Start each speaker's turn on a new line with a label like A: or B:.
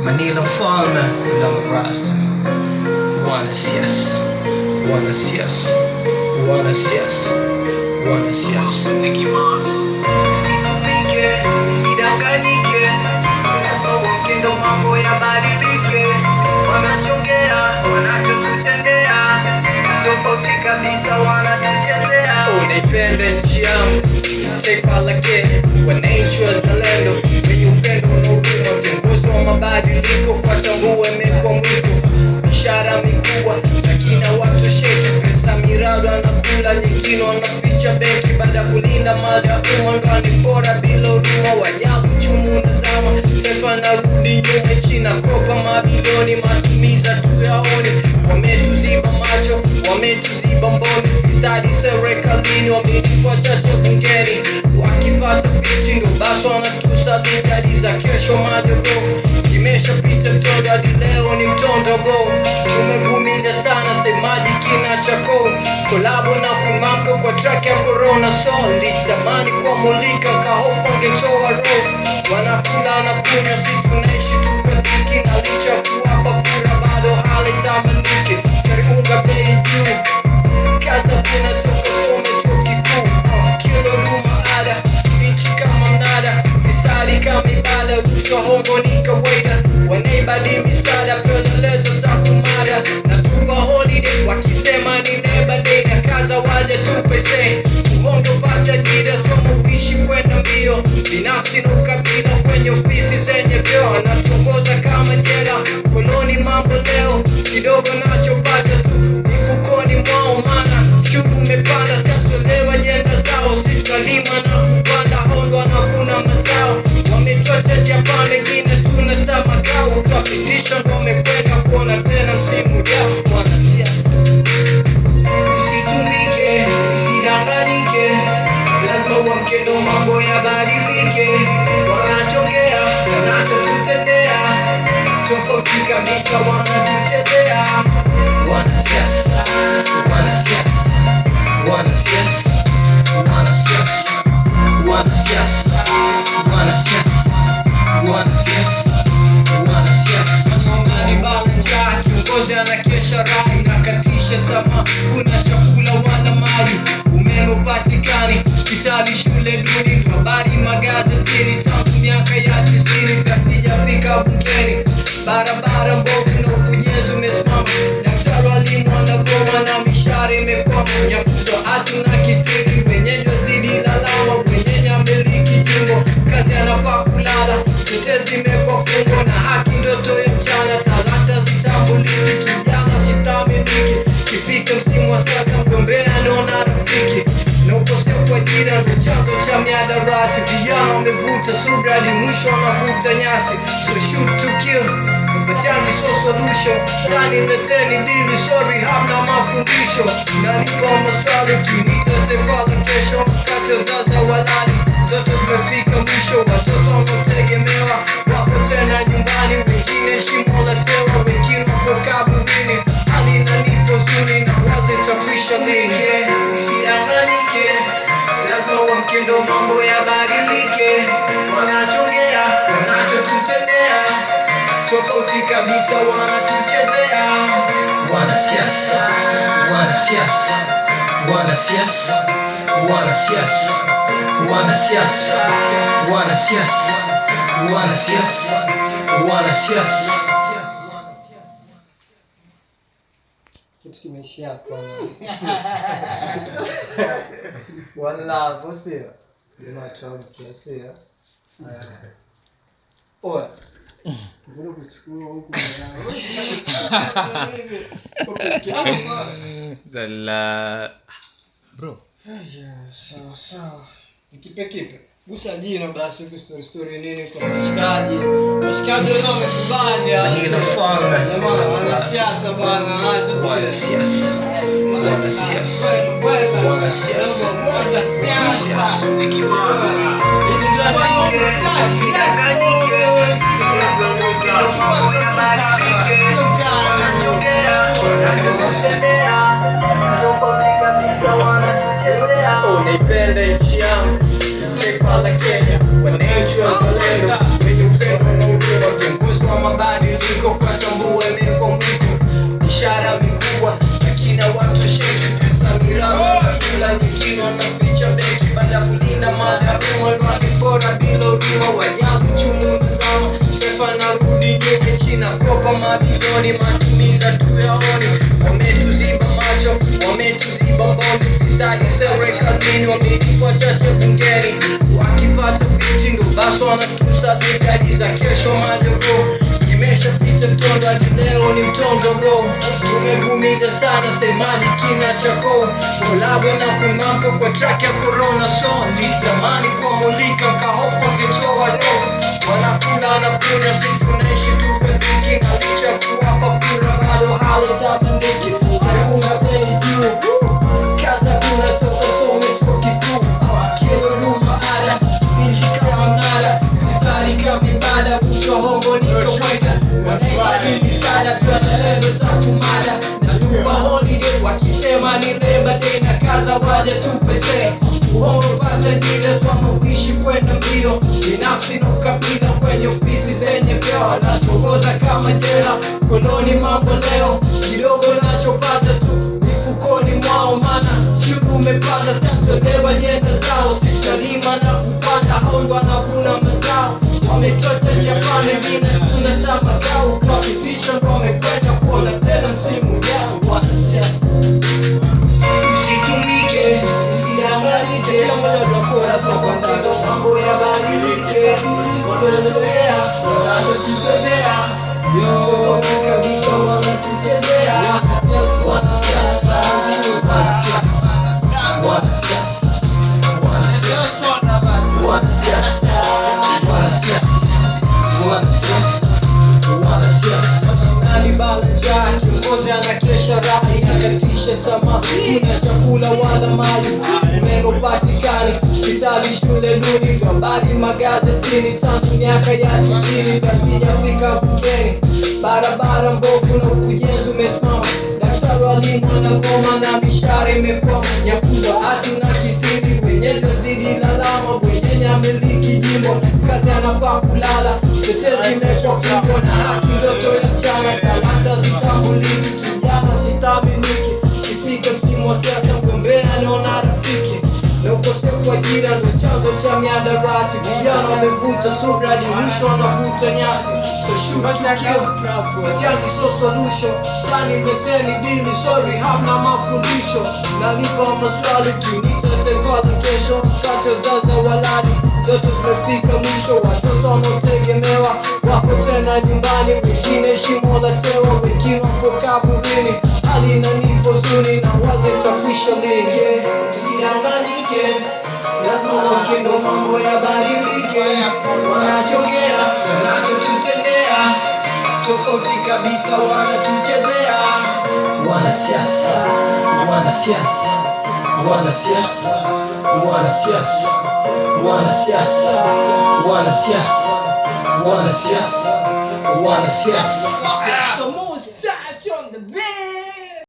A: Manila mfalme Lama Rasta. Wanasiasa, wanasiasa, wanasiasa, wanasiasa.
B: Usidanganyike, ndo mambo yabadilike. Wanachongea, wanachotutendea tofauti kabisa, wanatuchezea.
A: Unaipenda nchi yangu, taifa la Kenya, wananchi wazalendo wenye upendo na huruma, viongozi wa mabadiliko kwa tambua imekuwa mwiko, ishara mikubwa lakini hawatosheki. Pesa mirado anakula, nyingine wanaficha benki, baada kulinda mali ya umma ndo anipora bila huruma. Wanyamu chumu na zama, taifa narudi nyuma, nchi na kopa mabilioni, matumiza tuyaoni. Wametuziba macho, wametuziba mboni, fisadi serikalini, wamenifu wachache bungeni, wakipata viti ndo basi wanatusaliti. Hadi za kesho majogo zimeshapita, mtondo hadi leo ni mtondogo. Tumevumilia sana, semaji kina chako kolabo na kumamko kwa track ya Corona Soul. Litamani kwa mulika kahofu angechoa roho, wanakula na kunywa, si tunaishi tukadhiki, na licha kuwapa kura bado hali tamaniki. Skari unga bei juu, kaza tunatoka some chuo kikuu, kilo luma ada, nchi kama mnada, fisadi kama ibada, rushwa hongo ni kawaida, wanaibadi misada, pelelezo za kumada, na tupa holiday, wakisema ni neba day, na kaza waja tupe say, uhondo pata jira, tuamuishi kwenda mbio, binafsi na ukabila kwenye ofisi zenye vyo, anatuongoza kama jela, koloni mambo leo, kidogo nachopata tu mifukoni mwao, mana shuru umepanda, satolewa jenda zao, sitalima na kupanda hondo, wanavuna mazao, wamechocha Japan, wengine tunatamakao, ukapitisha ndo wamekwenda kuona tena msimu ujao. Wanasiasa usitumike, usidanganyike, lazima uamke ndo mambo yabadilike. Wanachongea, wanachotutendea tofauti kabisa, wanatuchezea. Wanasiasa, wanasiasa, wanasiasa, wanasiasa, wanasiasa, wanasiasa, wanasiasa, wanasiasa. Masongani balanja, kiongozi anakesha rai, nakatisha tamaa, kuna chakula wala mali, umeme upatikani, hospitali shule duni, habari magazetini, tangu miaka ya 90 vyasijafika bungeni, barabara mbovu na ukunyezo umesimama, daktari walimu wanagoma na mishahara imekwama, nyakuzo hatuna kitiri, wenyeji wazidi lalama, wenyeji amiliki jimbo, kazi anafaa kulala, tetezi imekwa fungo na haki ndoto ya mchana, talanta zitambuliki, kijana sitaminiki, kifika msimu wa sasa mgombea anaona rafiki, na ukosefu wa ajira ndo chanzo cha miadarati, vijana wamevuta subra hadi mwisho wanavuta nyasi, so shoot to kill Bajani so solution, ndani leteni dili, sorry hamna mafundisho, nanipa maswali ukiniza taifa la kesho, wakati wazaza walali, zote zimefika mwisho, watoto wanaotegemewa wapo tena nyumbani, wengine shimo la tewa, wengine wako kaburini, hali inanipa huzuni na wazo itakwisha lini. Usidanganyike, lazima uamke ndo mambo yabadilike. Wanachongea, wanachotutendea tofauti kabisa, wanatuchezea. Wanasiasa, wanasiasa, wanasiasa, wanasiasa, wanasiasa, wanasiasa, wanasiasa, wanasiasa.
C: Kitu kimeishia hapo. Wala sio. Ndio watu kiasi. Oa. Mbona kuchukua huku mwanangu?
D: Zala bro.
C: Sawa sawa. Kipe. Busa jina basi kwa story nini kwa mshikaji. Mshikaji leo amekubali.
A: Manila mfalme.
C: Jamaa wanasiasa bwana, acha
A: Wanasiasa, wanasiasa, wanasiasa, wanasiasa. Unaipenda nchi yangu, taifa la Kenya, wananchi wazalendo wenye upendo na huruma, viongozi wa mabadiliko niko kwa tambua imekuwa mwiko, ishara mikubwa lakini watosheki, pesa milango kila nyingine wanaficha beki, baada kulinda madharumu walipora bila huruma, wajabu chungu zao tefa narudi nyume china kopa mabilioni, matumiza tuyaoni, wametuziba macho, wametuziba mboni, fisadi serikalini, wameitifwa chache bungeni, wakipata viti ndo basi wanatusa brigadi za kesho majogo, imeshapita mtondo hadi leo ni mtondo go, tumevumilia sana semaji kina chako, kolabo na kumamko kwa track ya corona so, nitamani kuamulika kahofu ngetoa leo, wanakula na kunywa sisi tunaishi tupe dhiki, na licha kuwapa kura bado hali tabandiki, saruna zeni juu, kaza kuna toka some chuo kikuu, kilo rumba ada, inchi kama mnada, mistari kama ibada, kushohongo niko mweka, wanaibadi misada, pia telezo takumada, na tuba holiday, wakisema ni leba day na kaza waja tupese, uhongo pata jile twama uishi kwenda mbio, binafsi na ukabila kwenye ofisi zenye vyeo, anatuongoza kama jela, koloni mambo leo, kidogo nachopata tu mifukoni mwao, mana shuru umepanda satolewa nyenda zao, sitalima na kupanda hondwa na kuna mazao, wametota Japani vina kuna tamakao, kapitisha ndo wamekwenda kuona tena msimu yao, wanasiasa usitumike, usidangalike, kila mmoja tunakora kwa mtindo mambo ya badilike, wanachogea, wanachotutendea, tofauti kabisa wanatuchezea, wanasiasa, kiongozi anakesha rai, nakatisha tamaa, kuna chakula wala mali, umeme upatikani, hospitali shule duni, vyambari magazetini, tangu miaka ya 90 hazijafika bungeni, barabara mbovu na ujenzi umesimama, daktari walimu wanagoma na mishahara imekwama, nyakuza hatu na kithiri, wenyewe zidi lalama, wenyewe amiliki jimbo, kazi anafaa kulala, tetezi imeshafungwa na haki ndoto ya chama, talanta zitambuliki, kijana sitaminiki, kifika msimu wa siasa mgombea naona rafiki, na ukosefu wa ajira ndo chanzo cha miadarati, vijana wamevuta subra hadi mwisho wanavuta nyasi, so shuba tukio, matiaji so solution, tani meteni dili, sorry hamna mafundisho, nalipa maswali tunita taifa za kesho, kata zaza waladi, zote zimefika mwisho, watoto wanaotegemewa wapo tena nyumbani, wengine shimo la tewa, wengine wapo kaburini, hali inanipa huzuni na waza itakwisha lini, usidanganyike, lazima uamke ndo mambo yabadilike, wanachongea, wanachotutendea, tofauti kabisa wanatuchezea, wanasiasa, wanasiasa, wanasiasa, wanasiasa, wanasiasa, wanasiasa, wanasiasa, wanasiasa.